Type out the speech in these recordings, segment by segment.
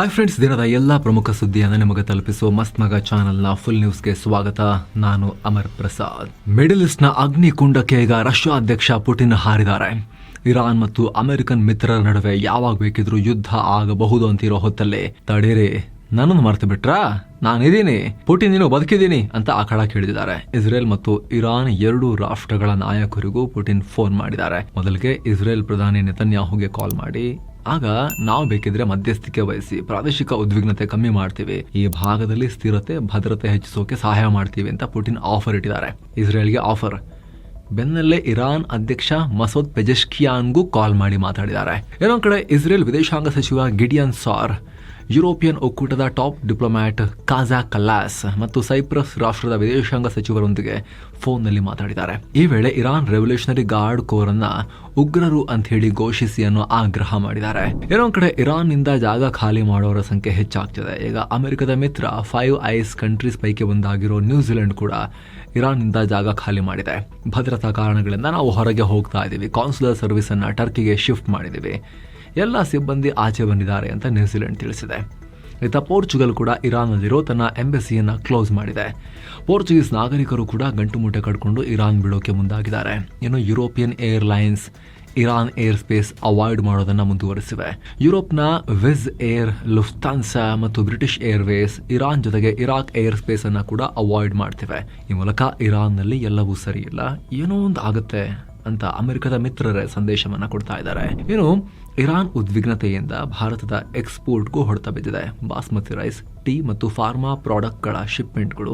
Hi friends, ದಿನದ ಎಲ್ಲ ಪ್ರಮುಖ ಸುದ್ದಿಯನ್ನು ನಿಮಗೆ ತಲುಪಿಸುವ ಮಸ್ತ್ ಮಗ ಚಾನೆಲ್ನ ಫುಲ್ ನ್ಯೂಸ್ಗೆ ಸ್ವಾಗತ. ನಾನು ಅಮರ್ ಪ್ರಸಾದ್. ಮಿಡಲ್ ಈಸ್ಟ್ನ ಅಗ್ನಿಕುಂಡಕ್ಕೆ ಈಗ ರಷ್ಯಾ ಅಧ್ಯಕ್ಷ ಪುಟಿನ್ ಹಾರಿದ್ದಾರೆ. ಇರಾನ್ ಮತ್ತು ಅಮೆರಿಕನ್ ಮಿತ್ರರ ನಡುವೆ ಯಾವಾಗ ಬೇಕಿದ್ರೂ ಯುದ್ಧ ಆಗಬಹುದು ಅಂತಿರೋ ಹೊತ್ತಲ್ಲೇ ತಡೀರಿ, ನನ್ನನ್ನು ಮರೆತು ಬಿಟ್ರಾ, ನಾನಿದ್ದೀನಿ, ಪುಟಿನ್ ನೀನು ಬದುಕಿದ್ದೀನಿ ಅಂತ ಆಕಳ ಕೇಳಿದ್ದಾರೆ. ಇಸ್ರೇಲ್ ಮತ್ತು ಇರಾನ್ ಎರಡೂ ರಾಷ್ಟ್ರಗಳ ನಾಯಕರಿಗೂ ಪುಟಿನ್ ಫೋನ್ ಮಾಡಿದ್ದಾರೆ. ಮೊದಲಿಗೆ ಇಸ್ರೇಲ್ ಪ್ರಧಾನಿ ನೆತನ್ಯಾಹುಗೆ ಕಾಲ್ ಮಾಡಿ, ಆಗ ನಾವು ಬೇಕಿದ್ರೆ ಮಧ್ಯಸ್ಥಿಕೆ ವಹಿಸಿ ಪ್ರಾದೇಶಿಕ ಉದ್ವಿಗ್ನತೆ ಕಮ್ಮಿ ಮಾಡ್ತೀವಿ, ಈ ಭಾಗದಲ್ಲಿ ಸ್ಥಿರತೆ ಭದ್ರತೆ ಹೆಚ್ಚಿಸೋಕೆ ಸಹಾಯ ಮಾಡ್ತೀವಿ ಅಂತ ಪುಟಿನ್ ಆಫರ್ ಇಟ್ಟಿದ್ದಾರೆ. ಇಸ್ರೇಲ್ಗೆ ಆಫರ್ ಬೆನ್ನಲ್ಲೇ ಇರಾನ್ ಅಧ್ಯಕ್ಷ ಮಸೂದ್ ಪೆಜೆಶ್ಕಿಯಾನ್ಗೂ ಕಾಲ್ ಮಾಡಿ ಮಾತಾಡಿದ್ದಾರೆ. ಇನ್ನೊಂದ್ ಕಡೆ ಇಸ್ರೇಲ್ ವಿದೇಶಾಂಗ ಸಚಿವ ಗಿಡಿಯನ್ ಸಾರ್, ಯುರೋಪಿಯನ್ ಒಕ್ಕೂಟದ ಟಾಪ್ ಡಿಪ್ಲೊಮ್ಯಾಟ್ ಕಾಜಾ ಕಲ್ಲಾಸ್ ಮತ್ತು ಸೈಪ್ರಸ್ ರಾಷ್ಟ್ರದ ವಿದೇಶಾಂಗ ಸಚಿವರೊಂದಿಗೆ ಫೋನ್ನಲ್ಲಿ ಮಾತಾಡಿದ್ದಾರೆ. ಈ ವೇಳೆ ಇರಾನ್ ರೆವಲ್ಯೂಷನರಿ ಗಾರ್ಡ್ ಕೋರ್ ಅನ್ನ ಉಗ್ರರು ಅಂತ ಹೇಳಿ ಘೋಷಿಸಿ ಅನ್ನೋ ಆಗ್ರಹ ಮಾಡಿದ್ದಾರೆ. ಇನ್ನೊಂದ್ ಕಡೆ ಇರಾನ್ ನಿಂದ ಜಾಗ ಖಾಲಿ ಮಾಡೋರ ಸಂಖ್ಯೆ ಹೆಚ್ಚಾಗ್ತಿದೆ. ಈಗ ಅಮೆರಿಕದ ಮಿತ್ರ 5 ಐಸ್ ಕಂಟ್ರೀಸ್ ಪೈಕಿ ಒಂದಾಗಿರೋ ನ್ಯೂಜಿಲೆಂಡ್ ಕೂಡ ಇರಾನ್ ನಿಂದ ಜಾಗ ಖಾಲಿ ಮಾಡಿದೆ. ಭದ್ರತಾ ಕಾರಣಗಳಿಂದ ನಾವು ಹೊರಗೆ ಹೋಗ್ತಾ ಇದ್ದೀವಿ, ಕಾನ್ಸುಲರ್ ಸರ್ವಿಸ್ ಅನ್ನ ಟರ್ಕಿಗೆ ಶಿಫ್ಟ್ ಮಾಡಿದ್ದೀವಿ, ಎಲ್ಲ ಸಿಬ್ಬಂದಿ ಆಚೆ ಬಂದಿದ್ದಾರೆ ಅಂತ ನ್ಯೂಜಿಲೆಂಡ್ ತಿಳಿಸಿದೆ. ಇತ್ತ ಪೋರ್ಚುಗಲ್ ಕೂಡ ಇರಾನ್ನಲ್ಲಿರೋ ತನ್ನ ಎಂಬಸಿಯನ್ನ ಕ್ಲೋಸ್ ಮಾಡಿದೆ. ಪೋರ್ಚುಗೀಸ್ ನಾಗರಿಕರು ಕೂಡ ಗಂಟು ಮೂಟೆ ಕಟ್ಕೊಂಡು ಇರಾನ್ ಬಿಡೋಕೆ ಮುಂದಾಗಿದ್ದಾರೆ. ಇನ್ನು European airlines Iran air space avoid ಮಾಡೋದನ್ನ ಮುಂದುವರಿಸಿವೆ. ಯುರೋಪ್ನ ವಿಸ್ ಏರ್, ಲುಫ್ತಾನ್ಸಾ ಮತ್ತು ಬ್ರಿಟಿಷ್ ಏರ್ವೇಸ್ ಇರಾನ್ ಜೊತೆಗೆ ಇರಾಕ್ ಏರ್ ಸ್ಪೇಸ್ ಅನ್ನ ಕೂಡ ಅವಾಯ್ಡ್ ಮಾಡ್ತಿವೆ. ಈ ಮೂಲಕ ಇರಾನ್ನಲ್ಲಿ ಎಲ್ಲವೂ ಸರಿ ಇಲ್ಲ, ಏನೋ ಒಂದು ಆಗುತ್ತೆ ಅಂತ ಅಮೆರಿಕದ ಮಿತ್ರರೇ ಸಂದೇಶವನ್ನ ಕೊಡ್ತಾ ಇದ್ದಾರೆ. ಇನ್ನು ಇರಾನ್ ಉದ್ವಿಗ್ನತೆಯಿಂದ ಭಾರತದ ಎಕ್ಸ್ಪೋರ್ಟ್ಗೂ ಹೊಡೆತ ಬಿದ್ದಿದೆ. ಬಾಸ್ಮತಿ ರೈಸ್, ಟೀ ಮತ್ತು ಫಾರ್ಮಾ ಪ್ರಾಡಕ್ಟ್ಗಳ ಶಿಪ್ಮೆಂಟ್ಗಳು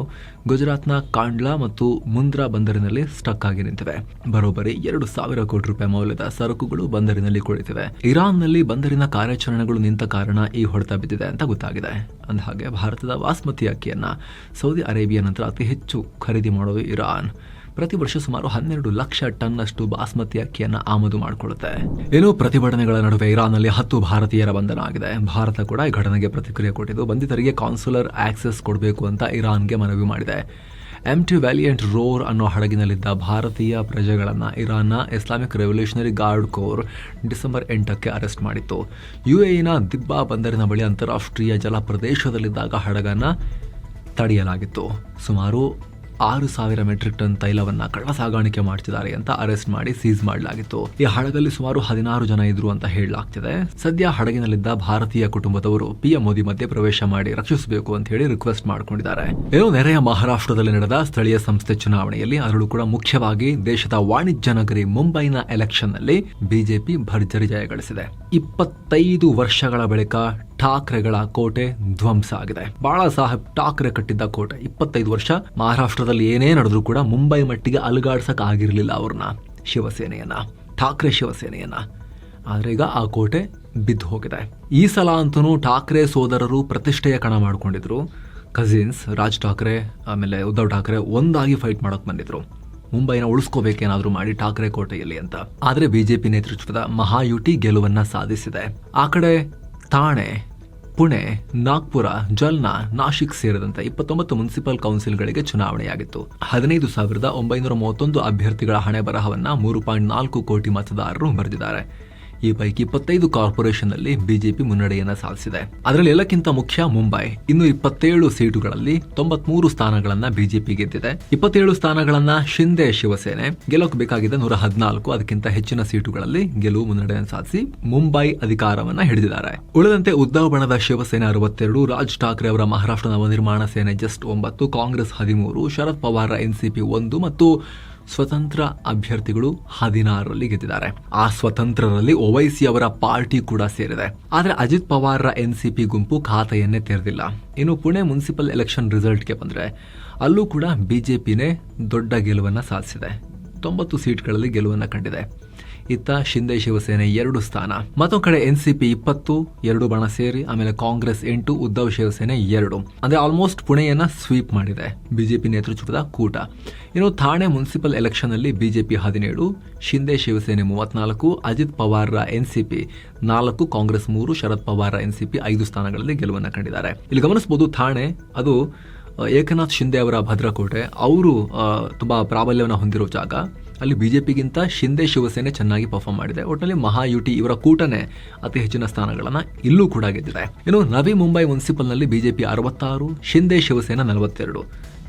ಗುಜರಾತ್ನ ಕಾಂಡ್ಲಾ ಮತ್ತು ಮುಂದ್ರಾ ಬಂದರಿನಲ್ಲಿ ಸ್ಟಕ್ ಆಗಿ ನಿಂತಿವೆ. ಬರೋಬ್ಬರಿ 2,000 ಕೋಟಿ ರೂಪಾಯಿ ಮೌಲ್ಯದ ಸರಕುಗಳು ಬಂದರಿನಲ್ಲಿ ಕುಳಿತಿವೆ. ಇರಾನ್ನಲ್ಲಿ ಬಂದರಿನ ಕಾರ್ಯಾಚರಣೆಗಳು ನಿಂತ ಕಾರಣ ಈ ಹೊಡೆತ ಬಿದ್ದಿದೆ ಅಂತ ಗೊತ್ತಾಗಿದೆ. ಅಂದಹಾಗೆ ಭಾರತದ ಬಾಸ್ಮತಿ ಅಕ್ಕಿಯನ್ನ ಸೌದಿ ಅರೇಬಿಯಾ ನಂತರ ಅತಿ ಹೆಚ್ಚು ಖರೀದಿ ಮಾಡೋದು ಇರಾನ್. ಪ್ರತಿ ವರ್ಷ ಸುಮಾರು 12 ಲಕ್ಷ ಟನ್ ಅಷ್ಟು ಬಾಸ್ಮತಿ ಅಕ್ಕಿಯನ್ನು ಆಮದು ಮಾಡಿಕೊಳ್ಳುತ್ತೆ. ಇನ್ನು ಪ್ರತಿಭಟನೆಗಳ ನಡುವೆ ಇರಾನ್ನಲ್ಲಿ 10 ಭಾರತೀಯರ ಬಂಧನ ಆಗಿದೆ. ಭಾರತ ಕೂಡ ಈ ಘಟನೆಗೆ ಪ್ರತಿಕ್ರಿಯೆ ಕೊಟ್ಟಿದ್ದು, ಬಂಧಿತರಿಗೆ ಕಾನ್ಸುಲರ್ ಆಕ್ಸೆಸ್ ಕೊಡಬೇಕು ಅಂತ ಇರಾನ್ಗೆ ಮನವಿ ಮಾಡಿದೆ. MT ವ್ಯಾಲಿಯಂಟ್ ರೋರ್ ಅನ್ನೋ ಹಡಗಿನಲ್ಲಿದ್ದ ಭಾರತೀಯ ಪ್ರಜೆಗಳನ್ನ ಇರಾನ್ನ Islamic revolutionary guard corps December 8ಕ್ಕೆ ಅರೆಸ್ಟ್ ಮಾಡಿತ್ತು. UAEನ ದಿಬ್ಬಾ ಬಂದರಿನ ಬಳಿ ಅಂತಾರಾಷ್ಟ್ರೀಯ ಜಲ ಪ್ರದೇಶದಲ್ಲಿದ್ದಾಗ ಹಡಗನ್ನ ತಡೆಯಲಾಗಿತ್ತು. ಸುಮಾರು 6,000 ಮೆಟ್ರಿಕ್ ಟನ್ ತೈಲವನ್ನ ಕಳ್ಳ ಸಾಗಾಣಿಕೆ ಮಾಡ್ತಿದ್ದಾರೆ ಅಂತ ಅರೆಸ್ಟ್ ಮಾಡಿ ಸೀಸ್ ಮಾಡಲಾಗಿತ್ತು. ಈ ಹಡಗಲ್ಲಿ ಸುಮಾರು 16 ಜನ ಇದ್ರು ಅಂತ ಹೇಳಲಾಗ್ತಿದೆ. ಸದ್ಯ ಹಡಗಿನಲ್ಲಿದ್ದ ಭಾರತೀಯ ಕುಟುಂಬದವರು PM ಮೋದಿ ಮಧ್ಯೆ ಪ್ರವೇಶ ಮಾಡಿ ರಕ್ಷಿಸಬೇಕು ಅಂತ ಹೇಳಿ ರಿಕ್ವೆಸ್ಟ್ ಮಾಡ್ಕೊಂಡಿದ್ದಾರೆ. ಏನೋ ನೆರೆಯ ಮಹಾರಾಷ್ಟ್ರದಲ್ಲಿ ನಡೆದ ಸ್ಥಳೀಯ ಸಂಸ್ಥೆ ಚುನಾವಣೆಯಲ್ಲಿ, ಅದರಲ್ಲೂ ಕೂಡ ಮುಖ್ಯವಾಗಿ ದೇಶದ ವಾಣಿಜ್ಯ ನಗರಿ ಮುಂಬೈನ ಎಲೆಕ್ಷನ್ ನಲ್ಲಿ ಬಿಜೆಪಿ ಭರ್ಜರಿ ಜಯ ಗಳಿಸಿದೆ. 25 ವರ್ಷಗಳ ಬಳಿಕ ಠಾಕ್ರೆಗಳ ಕೋಟೆ ಧ್ವಂಸ ಆಗಿದೆ. ಬಾಳಾ ಸಾಹೇಬ್ ಠಾಕ್ರೆ ಕಟ್ಟಿದ್ದ ಕೋಟೆ 25 ವರ್ಷ ಮಹಾರಾಷ್ಟ್ರದಲ್ಲಿ ಏನೇ ನಡೆದ್ರೂ ಕೂಡ ಮುಂಬೈ ಮಟ್ಟಿಗೆ ಅಲುಗಾಡ್ಸಕ್ ಆಗಿರ್ಲಿಲ್ಲ ಅವ್ರನ್ನ, ಶಿವಸೇನೆಯನ್ನ, ಠಾಕ್ರೆ ಶಿವಸೇನೆಯನ್ನ. ಆದ್ರೆ ಈಗ ಆ ಕೋಟೆ ಬಿದ್ದು ಹೋಗಿದೆ. ಈ ಸಲ ಅಂತೂ ಠಾಕ್ರೆ ಸೋದರರು ಪ್ರತಿಷ್ಠೆಯ ಕಣ ಮಾಡ್ಕೊಂಡಿದ್ರು. ಕಸಿನ್ಸ್ ರಾಜ್ ಠಾಕ್ರೆ ಆಮೇಲೆ ಉದ್ಧವ್ ಠಾಕ್ರೆ ಒಂದಾಗಿ ಫೈಟ್ ಮಾಡೋಕ್ ಬಂದಿದ್ರು, ಮುಂಬೈನ ಉಳಿಸ್ಕೋಬೇಕೇನಾದ್ರೂ ಮಾಡಿ ಠಾಕ್ರೆ ಕೋಟೆಯಲ್ಲಿ ಅಂತ. ಆದ್ರೆ ಬಿಜೆಪಿ ನೇತೃತ್ವದ ಮಹಾಯುತಿ ಗೆಲುವನ್ನ ಸಾಧಿಸಿದೆ. ಆ ಕಡೆ ಥಾಣೆ, ಪುಣೆ, ನಾಗ್ಪುರ, ಜಲ್ನಾ, ನಾಶಿಕ್ ಸೇರಿದಂತೆ 29 ಮುನ್ಸಿಪಲ್ ಕೌನ್ಸಿಲ್ಗಳಿಗೆ ಚುನಾವಣೆಯಾಗಿತ್ತು. 15,931 ಅಭ್ಯರ್ಥಿಗಳ ಹಣೆ ಬರಹವನ್ನ 3.4 ಕೋಟಿ ಮತದಾರರು ಬರೆದಿದ್ದಾರೆ. ಈ ಪೈಕಿ 25 ಕಾರ್ಪೊರೇಷನ್ ನಲ್ಲಿ ಬಿಜೆಪಿ ಮುನ್ನಡೆಯನ್ನ ಸಾಧಿಸಿದೆ. ಅದರಲ್ಲಿ ಎಲ್ಲಕ್ಕಿಂತ ಮುಖ್ಯ ಮುಂಬೈ. ಇನ್ನು 27 ಸೀಟುಗಳಲ್ಲಿ 93 ಸ್ಥಾನಗಳನ್ನ ಬಿಜೆಪಿ ಗೆದ್ದಿದೆ. 27 ಸ್ಥಾನಗಳನ್ನ ಶಿಂದೆ ಶಿವಸೇನೆ ಗೆಲ್ಲೋಕ್ ಬೇಕಾಗಿದ್ದ 114, ಅದಕ್ಕಿಂತ ಹೆಚ್ಚಿನ ಸೀಟುಗಳಲ್ಲಿ ಗೆಲುವು ಮುನ್ನಡೆಯನ್ನು ಸಾಧಿಸಿ ಮುಂಬೈ ಅಧಿಕಾರವನ್ನ ಹಿಡಿದಿದ್ದಾರೆ. ಉಳಿದಂತೆ ಉದ್ಧವ್ ಬಣದ ಶಿವಸೇನೆ 62, ರಾಜ್ ಠಾಕ್ರೆ ಅವರ ಮಹಾರಾಷ್ಟ್ರ ನವನಿರ್ಮಾಣ ಸೇನೆ ಜಸ್ಟ್ 9, ಕಾಂಗ್ರೆಸ್ 13, ಶರದ್ ಪವಾರ್ NCP 1 ಮತ್ತು ಸ್ವತಂತ್ರ ಅಭ್ಯರ್ಥಿಗಳು 16ರಲ್ಲಿ ಗೆದ್ದಿದ್ದಾರೆ. ಆ ಸ್ವತಂತ್ರರಲ್ಲಿ ಓವೈಸಿ ಅವರ ಪಾರ್ಟಿ ಕೂಡ ಸೇರಿದೆ. ಆದ್ರೆ ಅಜಿತ್ ಪವಾರ್ NCP ಗುಂಪು ಖಾತೆಯನ್ನೇ ತೆರೆದಿಲ್ಲ. ಇನ್ನು ಪುಣೆ ಮುನ್ಸಿಪಲ್ ಎಲೆಕ್ಷನ್ ರಿಸಲ್ಟ್ಗೆ ಬಂದ್ರೆ ಅಲ್ಲೂ ಕೂಡ ಬಿಜೆಪಿನೇ ದೊಡ್ಡ ಗೆಲುವನ್ನ ಸಾಧಿಸಿದೆ. 90 ಸೀಟ್ಗಳಲ್ಲಿ ಗೆಲುವನ್ನ ಕಂಡಿದೆ. ಇತ್ತ ಶಿಂದೆ ಶಿವಸೇನೆ 2 ಸ್ಥಾನ, ಮತ್ತೊಂದು ಕಡೆ NCP 20, 2 ಬಣ ಸೇರಿ, ಆಮೇಲೆ ಕಾಂಗ್ರೆಸ್ 8, ಉದ್ಧವ್ ಶಿವಸೇನೆ 2. ಅಂದ್ರೆ ಆಲ್ಮೋಸ್ಟ್ ಪುಣೆಯನ್ನ ಸ್ವೀಪ್ ಮಾಡಿದೆ ಬಿಜೆಪಿ ನೇತೃತ್ವದ ಕೂಟ. ಇನ್ನು ಥಾಣೆ ಮುನ್ಸಿಪಲ್ ಎಲೆಕ್ಷನ್ ಅಲ್ಲಿ BJP 17, Shinde Shivsena 34, Ajit Pawar NCP 4, Congress 3, Sharad Pawar NCP 5 ಸ್ಥಾನಗಳಲ್ಲಿ ಗೆಲುವನ್ನ ಕಂಡಿದ್ದಾರೆ. ಇಲ್ಲಿ ಗಮನಿಸಬಹುದು, ಥಾಣೆ ಅದು ಏಕನಾಥ್ ಶಿಂದೆ ಅವರ ಭದ್ರಕೋಟೆ, ಅವರು ತುಂಬಾ ಪ್ರಾಬಲ್ಯವನ್ನು ಹೊಂದಿರೋ ಜಾಗ. ಅಲ್ಲಿ ಬಿಜೆಪಿಗಿಂತ ಶಿಂದೆ ಶಿವಸೇನೆ ಚೆನ್ನಾಗಿ ಪರ್ಫಾರ್ಮ್ ಮಾಡಿದೆ. ಒಟ್ಟಿನಲ್ಲಿ ಮಹಾಯುತಿ ಇವರ ಕೂಟನೇ ಅತಿ ಹೆಚ್ಚಿನ ಸ್ಥಾನಗಳನ್ನ ಇಲ್ಲೂ ಕೂಡ ಗೆದ್ದಿದೆ. ಇನ್ನು ನವಿ ಮುಂಬೈ ಮುನ್ಸಿಪಲ್ನಲ್ಲಿ ಬಿಜೆಪಿ 66, ಶಿಂದೆ ಶಿವಸೇನಾ 42.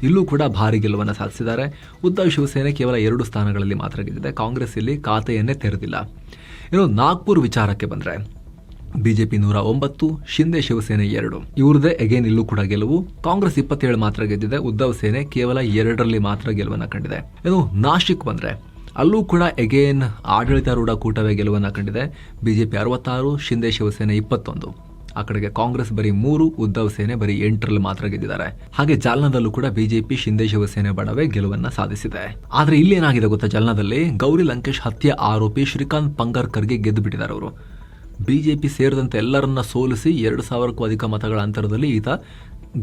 ಇಲ್ಲೂ ಕೂಡ ಭಾರಿ ಗೆಲುವನ್ನು ಸಾಧಿಸಿದ್ದಾರೆ. ಉದ್ಧವ್ ಶಿವಸೇನೆ ಕೇವಲ 2 ಸ್ಥಾನಗಳಲ್ಲಿ ಮಾತ್ರ ಗೆದ್ದಿದೆ. ಕಾಂಗ್ರೆಸ್ ಇಲ್ಲಿ ಖಾತೆಯನ್ನೇ ತೆರೆದಿಲ್ಲ. ಇನ್ನು ನಾಗ್ಪುರ್ ವಿಚಾರಕ್ಕೆ ಬಂದ್ರೆ ಬಿಜೆಪಿ 109, ಶಿಂದೆ ಶಿವಸೇನೆ 2. ಇವ್ರದೇ ಅಗೇನ್ ಇಲ್ಲೂ ಕೂಡ ಗೆಲುವು. ಕಾಂಗ್ರೆಸ್ 27 ಮಾತ್ರ ಗೆದ್ದಿದೆ. ಉದ್ಧವ್ ಸೇನೆ ಕೇವಲ 2ರಲ್ಲಿ ಮಾತ್ರ ಗೆಲುವನ್ನು ಕಂಡಿದೆ. ಇನ್ನು ನಾಶಿಕ್ ಬಂದ್ರೆ ಅಲ್ಲೂ ಕೂಡ ಅಗೇನ್ ಆಡಳಿತಾರೂಢ ಕೂಟವೇ ಗೆಲುವನ್ನು ಕಂಡಿದೆ. ಬಿಜೆಪಿ 66, ಶಿಂದೆ ಶಿವಸೇನೆ 21. ಆ ಕಡೆಗೆ ಕಾಂಗ್ರೆಸ್ ಬರೀ 3, ಉದ್ಧವ್ ಸೇನೆ ಬರೀ 8ರಲ್ಲಿ ಮಾತ್ರ ಗೆದ್ದಿದ್ದಾರೆ. ಹಾಗೆ ಜಾಲ್ನಾದಲ್ಲೂ ಕೂಡ ಬಿಜೆಪಿ ಶಿಂದೆ ಶಿವಸೇನೆ ಬಣವೇ ಗೆಲುವನ್ನ ಸಾಧಿಸಿದೆ. ಆದ್ರೆ ಇಲ್ಲಿ ಏನಾಗಿದೆ ಗೊತ್ತಾ, ಜಾಲ್ನಾದಲ್ಲಿ ಗೌರಿ ಲಂಕೇಶ್ ಹತ್ಯೆ ಆರೋಪಿ ಶ್ರೀಕಾಂತ್ ಪಂಗರ್ಕರ್ಗೆ ಗೆದ್ದು ಬಿಟ್ಟಿದ್ದಾರೆ ಅವರು. ಬಿಜೆಪಿ ಸೇರಿದಂತೆ ಎಲ್ಲರನ್ನ ಸೋಲಿಸಿ 2,000ಕ್ಕೂ ಅಧಿಕ ಮತಗಳ ಅಂತರದಲ್ಲಿ ಈತ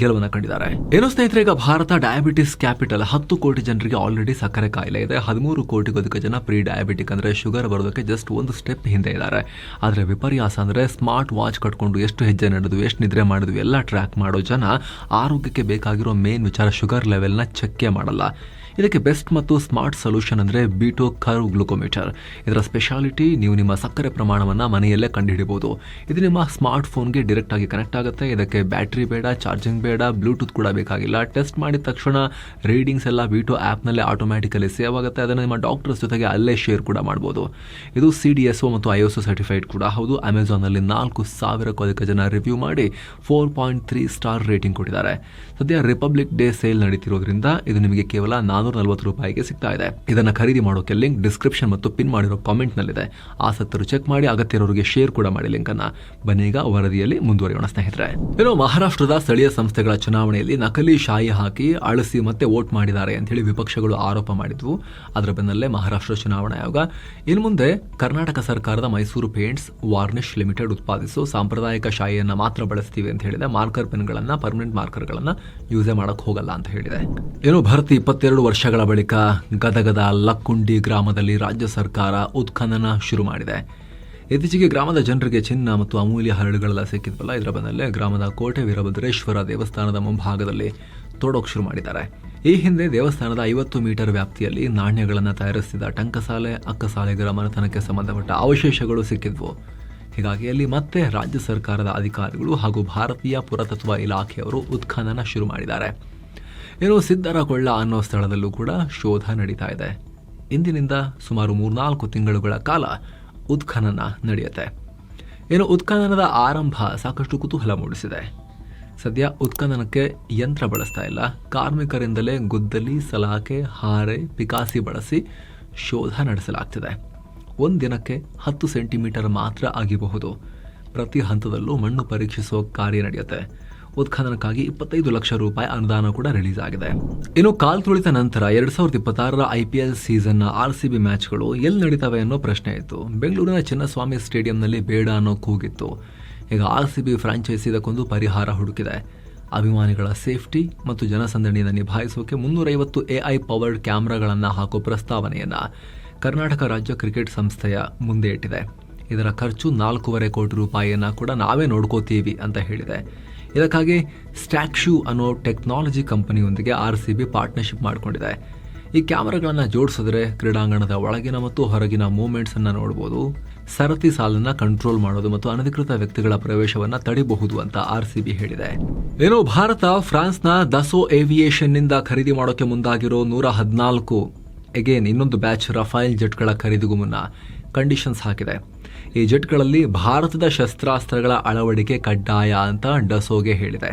ಗೆಲುವನ್ನು ಕಂಡಿದ್ದಾರೆ. ಏನೋ ಸ್ನೇಹಿತರೆ, ಈಗ ಭಾರತ ಡಯಾಬಿಟಿಸ್ ಕ್ಯಾಪಿಟಲ್. 10 ಕೋಟಿ ಜನರಿಗೆ ಆಲ್ರೆಡಿ ಸಕ್ಕರೆ ಕಾಯಿಲೆ ಇದೆ. 13 ಕೋಟಿಗೂ ಅಧಿಕ ಜನ ಪ್ರೀ ಡಯಾಬಿಟಿಕ್ ಅಂದ್ರೆ ಶುಗರ್ ಬರೋದಕ್ಕೆ ಜಸ್ಟ್ ಒಂದು ಸ್ಟೆಪ್ ಹಿಂದೆ ಇದ್ದಾರೆ. ಆದ್ರೆ ವಿಪರ್ಯಾಸ ಅಂದ್ರೆ ಸ್ಮಾರ್ಟ್ ವಾಚ್ ಕಟ್ಕೊಂಡು ಎಷ್ಟು ಹೆಜ್ಜೆ ನಡೆದು ಎಷ್ಟು ನಿದ್ರೆ ಮಾಡಿದ್ವಿ ಎಲ್ಲ ಟ್ರ್ಯಾಕ್ ಮಾಡೋ ಜನ ಆರೋಗ್ಯಕ್ಕೆ ಬೇಕಾಗಿರೋ ಮೇನ್ ವಿಚಾರ ಶುಗರ್ ಲೆವೆಲ್ನ ಚೆಕ್ ಮಾಡಲ್ಲ. ಇದಕ್ಕೆ ಬೆಸ್ಟ್ ಮತ್ತು ಸ್ಮಾರ್ಟ್ ಸೊಲ್ಯೂಷನ್ ಅಂದರೆ ಬೀಟೋ ಕರ್ವ್ ಗ್ಲೂಕೋಮೀಟರ್. ಇದರ ಸ್ಪೆಷಾಲಿಟಿ, ನೀವು ನಿಮ್ಮ ಸಕ್ಕರೆ ಪ್ರಮಾಣವನ್ನು ಮನೆಯಲ್ಲೇ ಕಂಡುಹಿಡಿಯಬಹುದು. ಇದು ನಿಮ್ಮ ಸ್ಮಾರ್ಟ್ ಫೋನ್ಗೆ ಡೈರೆಕ್ಟ್ ಆಗಿ ಕನೆಕ್ಟ್ ಆಗುತ್ತೆ. ಇದಕ್ಕೆ ಬ್ಯಾಟ್ರಿ ಬೇಡ, ಚಾರ್ಜಿಂಗ್ ಬೇಡ, ಬ್ಲೂಟೂತ್ ಕೂಡ ಬೇಕಾಗಿಲ್ಲ. ಟೆಸ್ಟ್ ಮಾಡಿದ ತಕ್ಷಣ ರೀಡಿಂಗ್ಸ್ ಎಲ್ಲ ಬೀಟೋ ಆ್ಯಪ್ನಲ್ಲೇ ಆಟೋಮ್ಯಾಟಿಕಲಿ ಸೇವ್ ಆಗುತ್ತೆ. ಅದನ್ನು ನಿಮ್ಮ ಡಾಕ್ಟರ್ಸ್ ಜೊತೆಗೆ ಅಲ್ಲೇ ಶೇರ್ ಕೂಡ ಮಾಡ್ಬೋದು. ಇದು CDSO ಮತ್ತು ISO ಸರ್ಟಿಫೈಡ್ ಕೂಡ ಹೌದು. ಅಮೆಝಾನ್ನಲ್ಲಿ 4,000ಕ್ಕೂ ಅಧಿಕ ಜನ ರಿವ್ಯೂ ಮಾಡಿ 4.3 ಸ್ಟಾರ್ ರೇಟಿಂಗ್ ಕೊಟ್ಟಿದ್ದಾರೆ. ಸದ್ಯ ರಿಪಬ್ಲಿಕ್ ಡೇ ಸೇಲ್ ನಡೀತಿರೋದ್ರಿಂದ ಇದು ನಿಮಗೆ ಕೇವಲ 440 ರೂಪಾಯಿಗೆ ಸಿಗ್ತಾ ಇದೆ. ಇದನ್ನ ಖರೀದಿ ಮಾಡೋಕೆ ಲಿಂಕ್ ಡಿಸ್ಕ್ರಿಪ್ಷನ್ ಮತ್ತು ಪಿನ್ ಮಾಡಿರೋ ಕಾಮೆಂಟ್ ನಲ್ಲಿದೆ. ಆಸಕ್ತರು ಚೆಕ್ ಮಾಡಿ, ಅಗತ್ಯ ಇರೋರಿಗೆ ಶೇರ್ ಕೂಡ ಮಾಡಿ ಲಿಂಕ್ ಅನ್ನ. ಬನ್ನೀಗ ವರದಿಯಲ್ಲಿ ಮುಂದುವರಿಯೋಣ ಸ್ನೇಹಿತರೆ. ಇನ್ನು ಮಹಾರಾಷ್ಟ್ರದ ಸ್ಥಳೀಯ ಸಂಸ್ಥೆಗಳ ಚುನಾವಣೆಯಲ್ಲಿ ನಕಲಿ ಶಾಯಿ ಹಾಕಿ ಅಳಿಸಿ ಮತ್ತೆ ವೋಟ್ ಮಾಡಿದ್ದಾರೆ ಅಂತ ಹೇಳಿ ವಿಪಕ್ಷಗಳು ಆರೋಪ ಮಾಡಿದ್ವು. ಅದರ ಬೆನ್ನಲ್ಲೇ ಮಹಾರಾಷ್ಟ್ರ ಚುನಾವಣಾ ಆಯೋಗ ಇನ್ನು ಮುಂದೆ ಕರ್ನಾಟಕ ಸರ್ಕಾರದ ಮೈಸೂರು ಪೇಂಟ್ಸ್ ವಾರ್ನಿಶ್ ಲಿಮಿಟೆಡ್ ಉತ್ಪಾದಿಸೋ ಸಾಂಪ್ರದಾಯಿಕ ಶಾಯಿಯನ್ನ ಮಾತ್ರ ಬಳಸ್ತೀವಿ ಅಂತ ಹೇಳಿದೆ. ಮಾರ್ಕರ್ ಪೆನ್ಗಳನ್ನ, ಪರ್ಮನೆಂಟ್ ಮಾರ್ಕರ್ಗಳನ್ನ ಯೂಸೇ ಮಾಡಕ್ ಹೋಗಲ್ಲ ಅಂತ ಹೇಳಿದೆ. ಏನು ಭರ್ತಿ 22 ವರ್ಷಗಳ ಬಳಿಕ ಗದಗದ ಲಕ್ಕುಂಡಿ ಗ್ರಾಮದಲ್ಲಿ ರಾಜ್ಯ ಸರ್ಕಾರ ಉತ್ಖನನ ಶುರು ಮಾಡಿದೆ. ಇತ್ತೀಚೆಗೆ ಗ್ರಾಮದ ಜನರಿಗೆ ಚಿನ್ನ ಮತ್ತು ಅಮೂಲ್ಯ ಹರಳುಗಳೆಲ್ಲ ಸಿಕ್ಕಿದ್ವಲ್ಲ, ಇದರ ಬೆನ್ನಲ್ಲೇ ಗ್ರಾಮದ ಕೋಟೆ ವೀರಭದ್ರೇಶ್ವರ ದೇವಸ್ಥಾನದ ಮುಂಭಾಗದಲ್ಲಿ ತೋಡೋಕ್ ಶುರು ಮಾಡಿದ್ದಾರೆ. ಈ ಹಿಂದೆ ದೇವಸ್ಥಾನದ 50 ಮೀಟರ್ ವ್ಯಾಪ್ತಿಯಲ್ಲಿ ನಾಣ್ಯಗಳನ್ನು ತಯಾರಿಸಿದ ಟಂಕಸಾಲೆ, ಅಕ್ಕಸಾಲೆಗರ ಮನೆತನಕ್ಕೆ ಸಂಬಂಧಪಟ್ಟ ಅವಶೇಷಗಳು ಸಿಕ್ಕಿದ್ವು. ಹೀಗಾಗಿ ಅಲ್ಲಿ ಮತ್ತೆ ರಾಜ್ಯ ಸರ್ಕಾರದ ಅಧಿಕಾರಿಗಳು ಹಾಗೂ ಭಾರತೀಯ ಪುರಾತತ್ವ ಇಲಾಖೆಯವರು ಉತ್ಖನನ ಶುರು ಮಾಡಿದ್ದಾರೆ. ಏನು ಸಿದ್ದರಕೊಳ್ಳ ಅನ್ನೋ ಸ್ಥಳದಲ್ಲೂ ಕೂಡ ಶೋಧ ನಡೀತಾ ಇದೆ. ಇಂದಿನಿಂದ ಸುಮಾರು 3-4 ತಿಂಗಳುಗಳ ಕಾಲ ಉತ್ಖನನ ನಡೆಯುತ್ತೆ. ಏನು ಉತ್ಖನನದ ಆರಂಭ ಸಾಕಷ್ಟು ಕುತೂಹಲ ಮೂಡಿಸಿದೆ. ಸದ್ಯ ಉತ್ಖನನಕ್ಕೆ ಯಂತ್ರ ಬಳಸ್ತಾ ಇಲ್ಲ, ಕಾರ್ಮಿಕರಿಂದಲೇ ಗುದ್ದಲಿ, ಸಲಾಕೆ, ಹಾರೆ, ಪಿಕಾಸಿ ಬಳಸಿ ಶೋಧ ನಡೆಸಲಾಗ್ತಿದೆ. ಒಂದಿನಕ್ಕೆ 10 ಸೆಂಟಿಮೀಟರ್ ಮಾತ್ರ ಆಗಿರಬಹುದು. ಪ್ರತಿ ಹಂತದಲ್ಲೂ ಮಣ್ಣು ಪರೀಕ್ಷಿಸುವ ಕಾರ್ಯ ನಡೆಯುತ್ತೆ. ಉತ್ಖನನಕ್ಕಾಗಿ 25 ಲಕ್ಷ ರೂಪಾಯಿ ಅನುದಾನ ಕೂಡ ರಿಲೀಸ್ ಆಗಿದೆ. ಇನ್ನು ಕಾಲ್ ತುಳಿತ ನಂತರ 2026ರ IPL ಸೀಸನ್ನ RCB ಮ್ಯಾಚ್ಗಳು ಎಲ್ಲಿ ನಡೀತವೆ ಅನ್ನೋ ಪ್ರಶ್ನೆ ಇತ್ತು. ಬೆಂಗಳೂರಿನ ಚಿನ್ನಸ್ವಾಮಿ ಸ್ಟೇಡಿಯಂನಲ್ಲಿ ಬೇಡ ಅನ್ನೋ ಕೂಗಿತ್ತು. ಈಗ RCB ಫ್ರಾಂಚೈಸಿ ಇದಕ್ಕೊಂದು ಪರಿಹಾರ ಹುಡುಕಿದೆ. ಅಭಿಮಾನಿಗಳ ಸೇಫ್ಟಿ ಮತ್ತು ಜನಸಂದಣಿಯನ್ನು ನಿಭಾಯಿಸೋಕೆ 350 AI ಪವರ್ಡ್ ಕ್ಯಾಮೆರಾಗಳನ್ನು ಹಾಕೋ ಪ್ರಸ್ತಾವನೆಯನ್ನ ಕರ್ನಾಟಕ ರಾಜ್ಯ ಕ್ರಿಕೆಟ್ ಸಂಸ್ಥೆಯ ಮುಂದೆ ಇಟ್ಟಿದೆ. ಇದರ ಖರ್ಚು 4.25 ಕೋಟಿ ರೂಪಾಯಿಯನ್ನ ಕೂಡ ನಾವೇ ನೋಡ್ಕೋತೀವಿ ಅಂತ ಹೇಳಿದೆ. ಇದಕ್ಕಾಗಿ ಸ್ಟ್ಯಾಕ್ಶೂ ಅನ್ನೋ ಟೆಕ್ನಾಲಜಿ ಕಂಪನಿಯೊಂದಿಗೆ RCB ಪಾರ್ಟ್ನರ್ಶಿಪ್ ಮಾಡಿಕೊಂಡಿದೆ. ಈ ಕ್ಯಾಮೆರಾಗಳನ್ನು ಜೋಡಿಸಿದ್ರೆ ಕ್ರೀಡಾಂಗಣದ ಒಳಗಿನ ಮತ್ತು ಹೊರಗಿನ ಮೂವ್ಮೆಂಟ್ಸ್ ಅನ್ನ ನೋಡಬಹುದು, ಸರತಿ ಸಾಲನ್ನ ಕಂಟ್ರೋಲ್ ಮಾಡೋದು ಮತ್ತು ಅನಧಿಕೃತ ವ್ಯಕ್ತಿಗಳ ಪ್ರವೇಶವನ್ನ ತಡೆಯಬಹುದು ಅಂತ RCB ಹೇಳಿದೆ. ಏನೋ ಭಾರತ ಫ್ರಾನ್ಸ್ನ ದಸೋ ಏವಿಯೇಷನ್ ನಿಂದ ಖರೀದಿ ಮಾಡೋಕೆ ಮುಂದಾಗಿರೋ 114 ಅಗೇನ್ ಇನ್ನೊಂದು ಬ್ಯಾಚ್ ರಫೈಲ್ ಜೆಟ್ಗಳ ಖರೀದಿಗೂ ಮುನ್ನ ಕಂಡೀಷನ್ಸ್ ಹಾಕಿದೆ. ಈ ಜೆಟ್ಗಳಲ್ಲಿ ಭಾರತದ ಶಸ್ತ್ರಾಸ್ತ್ರಗಳ ಅಳವಡಿಕೆ ಕಡ್ಡಾಯ ಅಂತ ಡಸೋಗೆ ಹೇಳಿದೆ.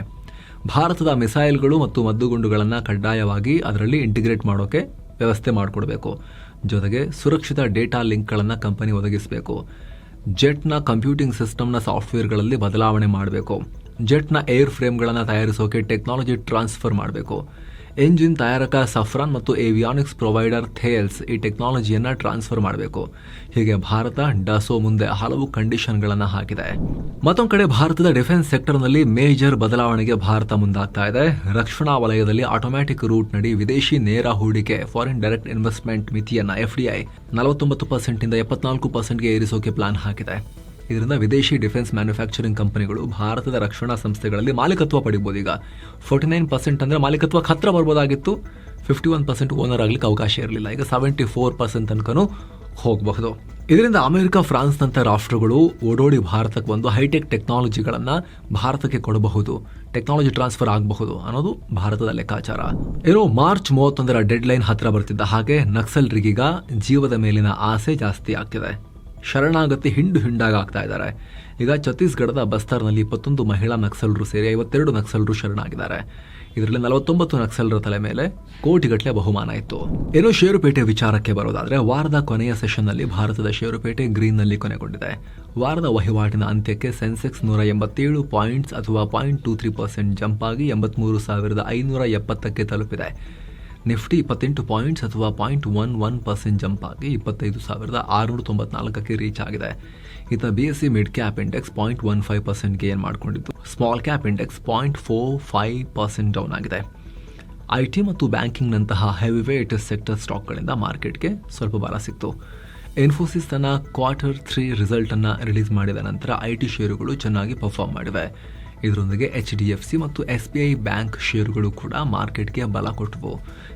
ಭಾರತದ ಮಿಸೈಲ್ಗಳು ಮತ್ತು ಮದ್ದುಗುಂಡುಗಳನ್ನು ಕಡ್ಡಾಯವಾಗಿ ಅದರಲ್ಲಿ ಇಂಟಿಗ್ರೇಟ್ ಮಾಡೋಕೆ ವ್ಯವಸ್ಥೆ ಮಾಡಿಕೊಡ್ಬೇಕು. ಜೊತೆಗೆ ಸುರಕ್ಷಿತ ಡೇಟಾ ಲಿಂಕ್ಗಳನ್ನು ಕಂಪನಿ ಒದಗಿಸಬೇಕು. ಜೆಟ್ನ ಕಂಪ್ಯೂಟಿಂಗ್ ಸಿಸ್ಟಮ್ನ ಸಾಫ್ಟ್ವೇರ್ಗಳಲ್ಲಿ ಬದಲಾವಣೆ ಮಾಡಬೇಕು. ಜೆಟ್ನ ಏರ್ ಫ್ರೇಮ್ಗಳನ್ನು ತಯಾರಿಸೋಕೆ ಟೆಕ್ನಾಲಜಿ ಟ್ರಾನ್ಸ್ಫರ್ ಮಾಡಬೇಕು. ಎಂಜಿನ್ ತಯಾರಕ ಸಫ್ರಾನ್ ಮತ್ತು ಏವಿಯಾನಿಕ್ಸ್ ಪ್ರೊವೈಡರ್ ಥೇಲ್ಸ್ ಈ ಟೆಕ್ನಾಲಜಿಯನ್ನು ಟ್ರಾನ್ಸ್ಫರ್ ಮಾಡಬೇಕು. ಹೀಗೆ ಭಾರತ ಡಸೋ ಮುಂದೆ ಹಲವು ಕಂಡೀಷನ್ಗಳನ್ನು ಹಾಕಿದೆ. ಮತ್ತೊಂದು ಕಡೆ ಭಾರತದ ಡಿಫೆನ್ಸ್ ಸೆಕ್ಟರ್ನಲ್ಲಿ ಮೇಜರ್ ಬದಲಾವಣೆಗೆ ಭಾರತ ಮುಂದಾಗ್ತಾ ಇದೆ. ರಕ್ಷಣಾ ವಲಯದಲ್ಲಿ ಆಟೋಮ್ಯಾಟಿಕ್ ರೂಟ್ ನಡಿ ವಿದೇಶಿ ನೇರ ಹೂಡಿಕೆ ಫಾರಿನ್ ಡೈರೆಕ್ಟ್ ಇನ್ವೆಸ್ಟ್ಮೆಂಟ್ ಮಿತಿಯನ್ನು FDI 49% ಇಂದ 74%ಗೆ ಏರಿಸೋಕೆ ಪ್ಲಾನ್ ಹಾಕಿದೆ. ಇದರಿಂದ ವಿದೇಶಿ ಡಿಫೆನ್ಸ್ ಮ್ಯಾನುಫ್ಯಾಕ್ಚರಿಂಗ್ ಕಂಪನಿಗಳು ಭಾರತದ ರಕ್ಷಣಾ ಸಂಸ್ಥೆಗಳಲ್ಲಿ ಮಾಲೀಕತ್ವ ಪಡಿಬಹುದು. ಈಗ 49% ಅಂದ್ರೆ ಮಾಲೀಕತ್ವಕ್ಕೆ ಹತ್ರ ಬರ್ಬೋದಾಗಿತ್ತು, 51% ಓನರ್ ಆಗ್ಲಿಕ್ಕೆ ಅವಕಾಶ ಇರಲಿಲ್ಲ. ಈಗ 74% ತನಕನೂ ಹೋಗಬಹುದು. ಇದರಿಂದ ಅಮೆರಿಕ, ಫ್ರಾನ್ಸ್ನಂಥ ರಾಷ್ಟ್ರಗಳು ಓಡೋಡಿ ಭಾರತಕ್ಕೆ ಬಂದು ಹೈಟೆಕ್ ಟೆಕ್ನಾಲಜಿಗಳನ್ನು ಭಾರತಕ್ಕೆ ಕೊಡಬಹುದು, ಟೆಕ್ನಾಲಜಿ ಟ್ರಾನ್ಸ್ಫರ್ ಆಗಬಹುದು ಅನ್ನೋದು ಭಾರತದ ಲೆಕ್ಕಾಚಾರ. ಮಾರ್ಚ್ 31 ಡೆಡ್ ಲೈನ್ ಹತ್ರ ಬರ್ತಿದ್ದ ಹಾಗೆ ನಕ್ಸಲರಿಗೀಗ ಜೀವದ ಮೇಲಿನ ಆಸೆ ಜಾಸ್ತಿ ಆಗ್ತಿದೆ. ಶರಣಾಗತಿ ಹಿಂಡಾಗಿ ಆಗ್ತಾ ಇದ್ದಾರೆ. ಈಗ ಛತ್ತೀಸ್ಗಢದ ಬಸ್ತಾರ್ನಲ್ಲಿ 21 ಮಹಿಳಾ ನಕ್ಸಲರು ಸೇರಿ 52 ನಕ್ಸಲರು ಶರಣಾಗಿದ್ದಾರೆ. ಇದರಲ್ಲಿ 49 ನಕ್ಸಲರ ತಲೆ ಮೇಲೆ ಕೋಟಿಗಟ್ಟಲೆ ಬಹುಮಾನ ಇತ್ತು. ಷೇರುಪೇಟೆ ವಿಚಾರಕ್ಕೆ ಬರೋದಾದ್ರೆ, ವಾರದ ಕೊನೆಯ ಸೆಷನ್ನಲ್ಲಿ ಭಾರತದ ಷೇರುಪೇಟೆ ಗ್ರೀನ್ನಲ್ಲಿ ಕೊನೆಗೊಂಡಿದೆ. ವಾರದ ವಹಿವಾಟಿನ ಅಂತ್ಯಕ್ಕೆ ಸೆನ್ಸೆಕ್ಸ್ 187 ಪಾಯಿಂಟ್ಸ್ ಅಥವಾ 0.23% ಜಂಪ್ ಆಗಿ 83,570ಕ್ಕೆ ತಲುಪಿದೆ. ನಿಫ್ಟಿ 28 ಪಾಯಿಂಟ್ಸ್ ಅಥವಾ 0.11% ಜಂಪ್ ಆಗಿ 25,694ಕ್ಕೆ ರೀಚ್ ಆಗಿದೆ. ಇತ್ತ BSE mid cap index 0.15% gain ಮಾಡಿಕೊಂಡಿದ್ದು, ಸ್ಮಾಲ್ ಕ್ಯಾಪ್ ಇಂಡೆಕ್ಸ್ 0.45% ಡೌನ್ ಆಗಿದೆ. IT ಮತ್ತು ಬ್ಯಾಂಕಿಂಗ್ನಂತಹ ಹೆವಿವೇಟ್ ಸೆಕ್ಟರ್ ಸ್ಟಾಕ್ಗಳಿಂದ ಮಾರ್ಕೆಟ್ಗೆ ಸ್ವಲ್ಪ ಬಲ ಸಿಕ್ತು. ಇನ್ಫೋಸಿಸ್ ತನ್ನ Q3 ರಿಸಲ್ಟ್ ಅನ್ನು ರಿಲೀಸ್ ಮಾಡಿದ ನಂತರ IT ಷೇರುಗಳು ಚೆನ್ನಾಗಿ ಪರ್ಫಾರ್ಮ್ ಮಾಡಿವೆ. ಇದರೊಂದಿಗೆ HDFC ಮತ್ತು SBI ಬ್ಯಾಂಕ್ ಷೇರುಗಳು ಕೂಡ ಮಾರ್ಕೆಟ್ಗೆ ಬಲ ಕೊಟ್ಟವು.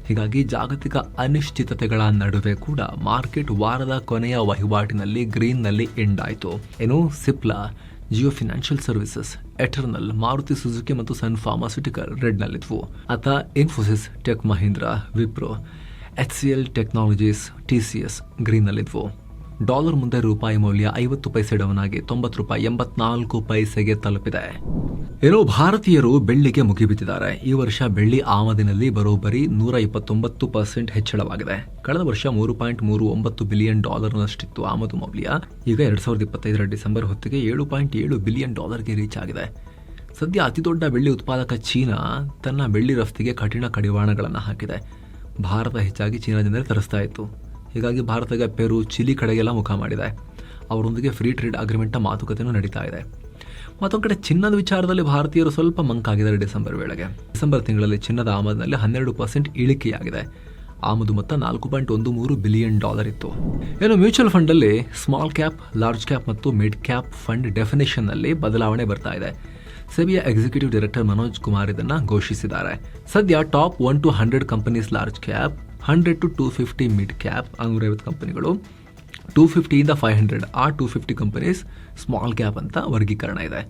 ಹೀಗಾಗಿ ಜಾಗತಿಕ ಅನಿಶ್ಚಿತತೆಗಳ ನಡುವೆ ಕೂಡ ಮಾರ್ಕೆಟ್ ವಾರದ ಕೊನೆಯ ವಹಿವಾಟಿನಲ್ಲಿ ಗ್ರೀನ್ನಲ್ಲಿ ಎಂಡ್ ಆಯಿತು. Cipla, Jio financial services, Eternal, Maruti Suzuki ಮತ್ತು ಸನ್ ಫಾರ್ಮಾಸ್ಯೂಟಿಕಲ್ ರೆಡ್ನಲ್ಲಿದ್ವು. ಅತ Infosys, Tech Mahindra, Wipro, HCL technologies, TCS ಗ್ರೀನ್ನಲ್ಲಿದ್ವು. ಡಾಲರ್ ಮುಂದೆ ರೂಪಾಯಿ ಮೌಲ್ಯ 50 ಪೈಸೆ ಡೌನ್ ಆಗಿ $90.84 ತಲುಪಿದೆ. ಭಾರತೀಯರು ಬೆಳ್ಳಿಗೆ ಮುಗಿಬಿದ್ದಿದ್ದಾರೆ. ಈ ವರ್ಷ ಬೆಳ್ಳಿ ಆಮದಿನಲ್ಲಿ ಬರೋಬ್ಬರಿ 129% ಹೆಚ್ಚಳವಾಗಿದೆ. ಕಳೆದ ವರ್ಷ $3.39 ಬಿಲಿಯನ್ ನಷ್ಟಿತ್ತು ಆಮದು ಮೌಲ್ಯ. ಈಗ 2025 ಡಿಸೆಂಬರ್ ಹೊತ್ತಿಗೆ $7.7 ಬಿಲಿಯನ್ ರೀಚ್ ಆಗಿದೆ. ಸದ್ಯ ಅತಿದೊಡ್ಡ ಬೆಳ್ಳಿ ಉತ್ಪಾದಕ ಚೀನಾ ತನ್ನ ಬೆಳ್ಳಿ ರಫ್ತಿಗೆ ಕಠಿಣ ಕಡಿವಾಣಗಳನ್ನು ಹಾಕಿದೆ. ಭಾರತ ಹೆಚ್ಚಾಗಿ ಚೀನಾದಿಂದಲೇ ತರಿಸ್ತಾ ಇತ್ತು. ಹೀಗಾಗಿ ಭಾರತಕ್ಕೆ ಪೆರು, ಚಿಲಿ ಕಡೆಗೆಲ್ಲ ಮುಖ ಮಾಡಿದೆ. ಅವರೊಂದಿಗೆ ಫ್ರೀ ಟ್ರೇಡ್ ಅಗ್ರಿಮೆಂಟ್ನ ಮಾತುಕತೆಯೂ ನಡೀತಾ ಇದೆ. ಮತ್ತೊಂದು ಕಡೆ ಚಿನ್ನದ ವಿಚಾರದಲ್ಲಿ ಭಾರತೀಯರು ಸ್ವಲ್ಪ ಮಂಕಾಗಿದ್ದಾರೆ. ಡಿಸೆಂಬರ್ ತಿಂಗಳಲ್ಲಿ ಚಿನ್ನದ ಆಮದಿನಲ್ಲಿ 12% ಇಳಿಕೆಯಾಗಿದೆ. ಆಮದು ಮೊತ್ತ $4.13 ಬಿಲಿಯನ್ ಇತ್ತು. ಮ್ಯೂಚುವಲ್ ಫಂಡಲ್ಲಿ ಸ್ಮಾಲ್ ಕ್ಯಾಪ್, ಲಾರ್ಜ್ ಕ್ಯಾಪ್ ಮತ್ತು ಮಿಡ್ ಕ್ಯಾಪ್ ಫಂಡ್ ಡೆಫಿನೇಷನ್ನಲ್ಲಿ ಬದಲಾವಣೆ ಬರ್ತಾ ಇದೆ. ಸೆಬಿಯ ಎಕ್ಸಿಕ್ಯೂಟಿವ್ ಡೈರೆಕ್ಟರ್ ಮನೋಜ್ ಕುಮಾರ್ ಇದನ್ನ ಘೋಷಿಸಿದ್ದಾರೆ. ಸದ್ಯ top 1 to 100 companies large cap, 100 to 250 mid cap 150 ಕಂಪನಿಗಳು, 250 ಇಂದ 500 ಆ 250 ಕಂಪನೀಸ್ ಸ್ಮಾಲ್ ಕ್ಯಾಪ್ ಅಂತ ವರ್ಗೀಕರಣ ಇದೆ.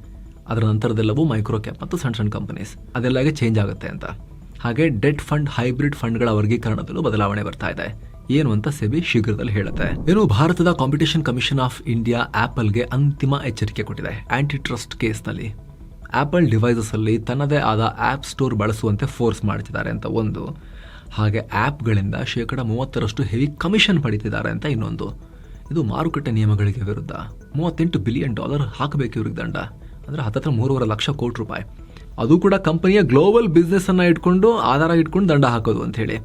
ಅದರ ನಂತರದೆಲ್ಲವೂ ಮೈಕ್ರೋ ಕ್ಯಾಪ್ ಮತ್ತು ಸಣ್ಣ ಕಂಪನೀಸ್, ಅದೆಲ್ಲ ಚೇಂಜ್ ಆಗುತ್ತೆ ಅಂತ. ಹಾಗೆ ಡೆಟ್ ಫಂಡ್, ಹೈಬ್ರಿಡ್ ಫಂಡ್ಗಳ ವರ್ಗೀಕರಣದಲ್ಲೂ ಬದಲಾವಣೆ ಬರ್ತಾ ಇದೆ. ಏನು ಅಂತ ಸೆಬಿ ಶೀಘ್ರದಲ್ಲಿ ಹೇಳುತ್ತೆ. ಭಾರತದ ಕಾಂಪಿಟೇಷನ್ ಕಮಿಷನ್ ಆಫ್ ಇಂಡಿಯಾ ಆಪಲ್ಗೆ ಅಂತಿಮ ಎಚ್ಚರಿಕೆ ಕೊಟ್ಟಿದೆ. ಆಂಟಿ ಟ್ರಸ್ಟ್ ಕೇಸ್ನಲ್ಲಿ ಆಪಲ್ ಡಿವೈಸಸ್ ಅಲ್ಲಿ ತನ್ನದೇ ಆದ ಆಪ್ ಸ್ಟೋರ್ ಬಳಸುವಂತೆ ಫೋರ್ಸ್ ಮಾಡ್ತಿದ್ದಾರೆ ಅಂತ ಒಂದು, ಹಾಗೆ ಆ್ಯಪ್ಗಳಿಂದ %30 ಹೆವಿ ಕಮಿಷನ್ ಪಡಿತಿದ್ದಾರೆ ಅಂತ ಇನ್ನೊಂದು. ಇದು ಮಾರುಕಟ್ಟೆ ನಿಯಮಗಳಿಗೆ ವಿರುದ್ಧ. $38 ಬಿಲಿಯನ್ ಹಾಕಬೇಕು ಇವ್ರಿಗೆ ದಂಡ, ಅಂದರೆ ಹತ್ತಿರ $3.5 ಲಕ್ಷ ಕೋಟಿ. ಅದು ಕೂಡ ಕಂಪನಿಯ ಗ್ಲೋಬಲ್ ಬಿಸ್ನೆಸ್ ಅನ್ನ ಇಟ್ಕೊಂಡು ಆಧಾರ ಇಟ್ಕೊಂಡು ದಂಡ ಹಾಕೋದು ಅಂತ ಹೇಳಿ.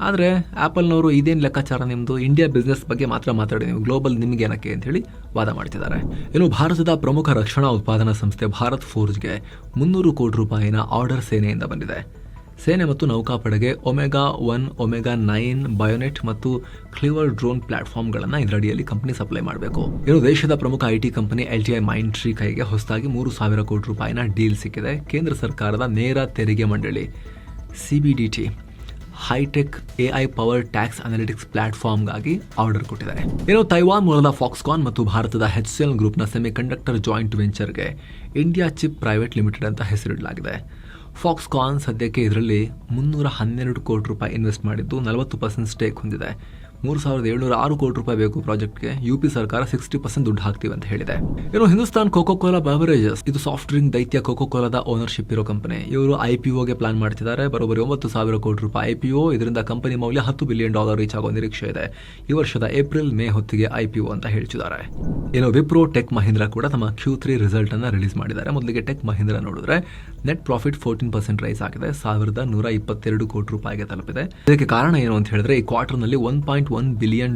ಆದರೆ ಆ್ಯಪಲ್ನವರು ಇದೇನು ಲೆಕ್ಕಾಚಾರ ನಿಮ್ಮದು, ಇಂಡಿಯಾ ಬಿಸ್ನೆಸ್ ಬಗ್ಗೆ ಮಾತ್ರ ಮಾತಾಡಿ, ನೀವು ಗ್ಲೋಬಲ್ ನಿಮಗೆ ಏನಕ್ಕೆ ಅಂತ ಹೇಳಿ ವಾದ ಮಾಡ್ತಿದ್ದಾರೆ. ಭಾರತದ ಪ್ರಮುಖ ರಕ್ಷಣಾ ಉತ್ಪಾದನಾ ಸಂಸ್ಥೆ ಭಾರತ್ ಫೋರ್ಜ್ಗೆ $300 ಕೋಟಿ ಆರ್ಡರ್ ಸೇನೆಯಿಂದ ಬಂದಿದೆ. ಸೇನೆ ಮತ್ತು ನೌಕಾಪಡೆಗೆ ಒಮೆಗಾ 1, ಒಮೆಗಾ 9 ಬಯೋನೆಟ್ ಮತ್ತು ಕ್ಲಿವರ್ ಡ್ರೋನ್ ಪ್ಲಾಟ್ಫಾರ್ಮ್ಗಳನ್ನು ಇದರಡಿಯಲ್ಲಿ ಕಂಪನಿ ಸಪ್ಲೈ ಮಾಡಬೇಕು. ದೇಶದ ಪ್ರಮುಖ IT ಕಂಪನಿ LTI ಮೈಂಡ್ಟ್ರೀ ಕೈಗೆ ಹೊಸದಾಗಿ $3,000 ಕೋಟಿ ಡೀಲ್ ಸಿಕ್ಕಿದೆ. ಕೇಂದ್ರ ಸರ್ಕಾರದ ನೇರ ತೆರಿಗೆ ಮಂಡಳಿ CBDT high tech AI power tax analytics ಪ್ಲಾಟ್ಫಾರ್ಮ್ಗಾಗಿ ಆರ್ಡರ್ ಕೊಟ್ಟಿದೆ. ತೈವಾನ್ ಮೂಲದ ಫಾಕ್ಸ್ಕಾನ್ ಮತ್ತು ಭಾರತದ HCL ಗ್ರೂಪ್ನ ಸೆಮಿಕಂಡಕ್ಟರ್ ಜಾಯಿಂಟ್ ವೆಂಚರ್ಗೆ ಇಂಡಿಯಾ ಚಿಪ್ ಪ್ರೈವೇಟ್ ಲಿಮಿಟೆಡ್ ಅಂತ ಹೆಸರಿಡಲಾಗಿದೆ. ಫಾಕ್ಸ್ಕಾನ್ ಸದ್ಯಕ್ಕೆ ಇದರಲ್ಲಿ $312 ಕೋಟಿ ಇನ್ವೆಸ್ಟ್ ಮಾಡಿದ್ದು 40% ಸ್ಟೇಕ್ ಹೊಂದಿದೆ. $3,706 ಕೋಟಿ ಬೇಕು ಪ್ರಾಜೆಕ್ಟ್ಗೆ. UP ಸರ್ಕಾರ 60% ದುಡ್ಡು ಹಾಕ್ತೀವಿ ಅಂತ ಹೇಳಿದೆ. ಹಿಂದೂಸ್ತಾನ್ ಕೋಕೋ ಕೋಲಾ ಬೆವರೇಜಸ್, ಇದು ಸಾಫ್ಟ್ ಡ್ರಿಂಕ್ ದೈತ್ಯ ಕೋಕೋ ಕೋಲಾದ ಓನರ್ಶಿಪ್ ಇರೋ ಕಂಪನಿ. ಇವರು IPOಗೆ ಪ್ಲಾನ್ ಮಾಡ್ತಿದ್ದಾರೆ. ಬರೋಬ್ಬರಿ $9,000 ಕೋಟಿ IPO. ಇದರಿಂದ ಕಂಪನಿ ಮೌಲ್ಯ $10 ಬಿಲಿಯನ್ ರೀಚ್ ಆಗೋ ನಿರೀಕ್ಷೆ ಇದೆ. ಈ ವರ್ಷದ ಏಪ್ರಿಲ್ ಮೇ ಹೊತ್ತಿಗೆ IPO ಅಂತ ಹೇಳ್ತಿದ್ದಾರೆ. ವಿಪ್ರೋ, ಟೆಕ್ ಮಹೀಂದ್ರಾ ಕೂಡ ತಮ್ಮ Q3 ರಿಸಲ್ಟ್ ಅನ್ನ ರಿಲೀಸ್ ಮಾಡಿದ್ದಾರೆ. ಮೊದಲಿಗೆ ಟೆಕ್ ಮಹೀಂದ್ರಾ ನೋಡಿದ್ರೆ ನೆಟ್ ಪ್ರಾಫಿಟ್ 14% ರೈಸ್ ಆಗಿದೆ, $1,122 ಕೋಟಿ ತಲುಪಿದೆ. ಇದಕ್ಕೆ ಕಾರಣ ಏನು ಅಂತ ಹೇಳಿದ್ರೆ, ಈ ಕ್ವಾರ್ಟರ್ನಲ್ಲಿ $1.1 ಬಿಲಿಯನ್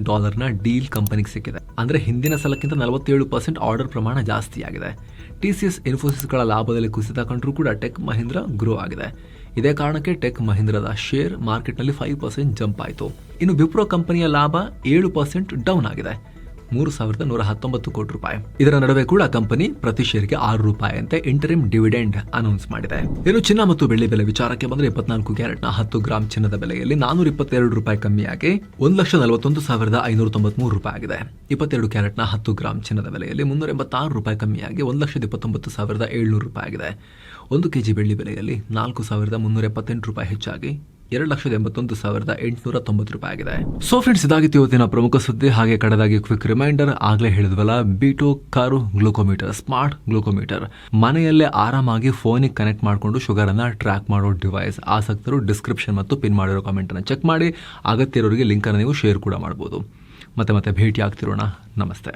ಡೀಲ್ ಕಂಪನಿಗೆ ಸಿಕ್ಕಿದೆ. ಅಂದ್ರೆ ಹಿಂದಿನ ಸಲಕ್ಕಿಂತ 47% ಆರ್ಡರ್ ಪ್ರಮಾಣ ಜಾಸ್ತಿ ಆಗಿದೆ. TCS, ಇನ್ಫೋಸಿಸ್ಗಳ ಲಾಭದಲ್ಲಿ ಕುಸಿತ ಕಂಡ್ರೂ ಕೂಡ ಟೆಕ್ ಮಹೀಂದ್ರಾ ಗ್ರೋ ಆಗಿದೆ. ಇದೇ ಕಾರಣಕ್ಕೆ ಟೆಕ್ ಮಹೀಂದ್ರಾದ ಶೇರ್ ಮಾರ್ಕೆಟ್ನಲ್ಲಿ 5% ಜಂಪ್ ಆಯಿತು. ಇನ್ನು ವಿಪ್ರೋ ಕಂಪನಿಯ ಲಾಭ 7% ಡೌನ್ ಆಗಿದೆ. 3,119 ಕೋಟಿ ರೂಪಾಯಿ. ಇದರ ನಡುವೆ ಕೂಡ ಕಂಪನಿ ಪ್ರತಿ ಶೇರ್ಗೆ ₹6 ಅಂತೆ ಇಂಟರಿಮ್ ಡಿವಿಡೆಂಡ್ ಅನೌನ್ಸ್ ಮಾಡಿದೆ. ಇನ್ನು ಚಿನ್ನ ಮತ್ತು ಬೆಳ್ಳಿ ಬೆಲೆ ವಿಚಾರಕ್ಕೆ ಬಂದ್ರೆ 24 ಕ್ಯಾರೆಟ್ನ 10 ಗ್ರಾಂ ಚಿನ್ನದ ಬೆಲೆಯಲ್ಲಿ ₹422 ಕಮ್ಮಿಯಾಗಿ ₹1,41,593 ಆಗಿದೆ. 22 ಕ್ಯಾರೆಟ್ನ 10 ಗ್ರಾಂ ಚಿನ್ನದ ಬೆಲೆಯಲ್ಲಿ ₹386 ಕಮ್ಮಿಯಾಗಿ ₹1,29,700 ಆಗಿದೆ. 1 ಕೆಜಿ ಬೆಳ್ಳಿ ಬೆಲೆಯಲ್ಲಿ ₹4,378 ಹೆಚ್ಚಾಗಿ ₹2,81,890 ಆಗಿದೆ. ಸೊ ಫ್ರೆಂಡ್ಸ್, ಇದಾಗಿತ್ತು ಇವತ್ತಿನ ಪ್ರಮುಖ ಸುದ್ದಿ. ಹಾಗೆ ಕಡೆದಾಗಿ ಕ್ವಿಕ್ ರಿಮೈಂಡರ್, ಆಗ್ಲೇ ಹೇಳಿದ್ವಲ್ಲ, ಬೀಟೋ ಕಾರು ಗ್ಲೂಕೋಮೀಟರ್, ಸ್ಮಾರ್ಟ್ ಗ್ಲೂಕೋಮೀಟರ್ ಮನೆಯಲ್ಲೇ ಆರಾಮಾಗಿ ಫೋನಿಗೆ ಕನೆಕ್ಟ್ ಮಾಡಿಕೊಂಡು ಶುಗರ್ ಅನ್ನ ಟ್ರ್ಯಾಕ್ ಮಾಡೋ ಡಿವೈಸ್. ಆಸಕ್ತರು ಡಿಸ್ಕ್ರಿಪ್ಷನ್ ಮತ್ತು ಪಿನ್ ಮಾಡಿರೋ ಕಾಮೆಂಟ್ ಅನ್ನು ಚೆಕ್ ಮಾಡಿ. ಅಗತ್ಯ ಇರೋರಿಗೆ ಲಿಂಕ್ ಅನ್ನು ನೀವು ಶೇರ್ ಕೂಡ ಮಾಡಬಹುದು. ಮತ್ತೆ ಭೇಟಿ ಆಗ್ತಿರೋಣ. ನಮಸ್ತೆ.